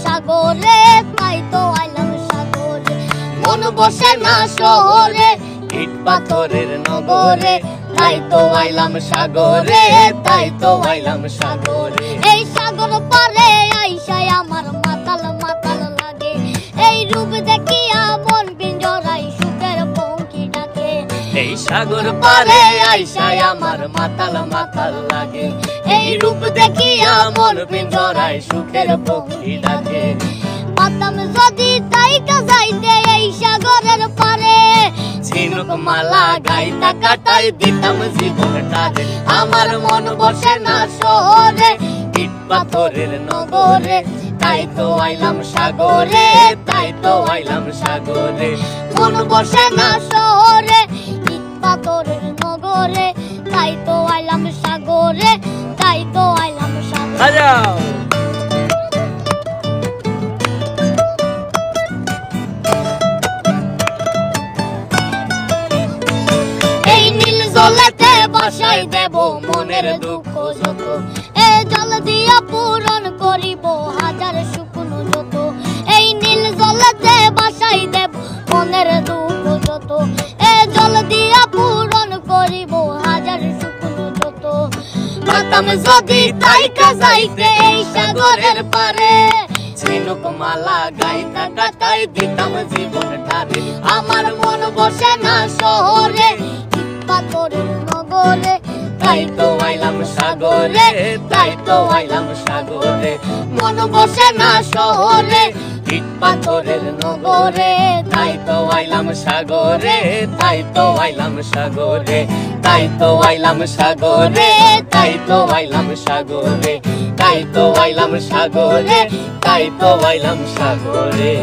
সাগরে, তাই তো আইলাম সাগরে। মন বসে না শহরে, ইট পাথরের নগরে, তাই তো আইলাম সাগরে, তাই তো আইলাম সাগরে। এই সাগর পারে আইসায় আমার মাতাল মাতাল লাগে, এই রূপ দেখিয়া মন পিঞ্জরাই সুখের পঙ্খী ডাকে। এই সাগর পারে আইসায় আমার মাতাল মাতাল লাগে, এই রূপ দেখিয়া মন পিঞ্জরাই সুখের পঙ্খী ডাকে। পাতাম যদি তাইকা যাইতে এই সাগরের পারে, ঝিনুক মালা গাইতা কাটাই দিতাম জীবনটারে। আমার মন বসে না শহরে, ইট পাথরের নগরে, তাই তো আইলাম সাগরে, তাই তো আইলাম সাগরে। মন বসে না শহরে, ইট পাথরের নগরে, তাই তো আইলাম সাগরে, তাই তো আইলাম সাগরে। জলেতে বাসাই দেব মনের দুঃখ যত, এ জল দিয়া পূরণ করিব হাজার শুকনো যত। এই নীল জলেতে বাসাই দেব মনের দুঃখ যত, এ জল দিয়া পূরণ করিব হাজার শুকনো যত। পাতাম যদি তাইকা যাইতে এই সাগরের পারে, ঝিনুক মালা গাইতা কাটাই দিতাম জীবনটারে। আমার মন বসে না শহরে, পাথরের নগরে, তাই তো আইলাম সাগরে, তাই তো আইলাম সাগরে। মন বসে না শহরে, ইট পাথরের নগরে, তাই তো আইলাম সাগরে, তাই তো আইলাম সাগরে, তাই তো আইলাম সাগরে, তাই তো আইলাম সাগরে, তাই তো আইলাম সাগরে, তাই তো আইলাম সাগরে।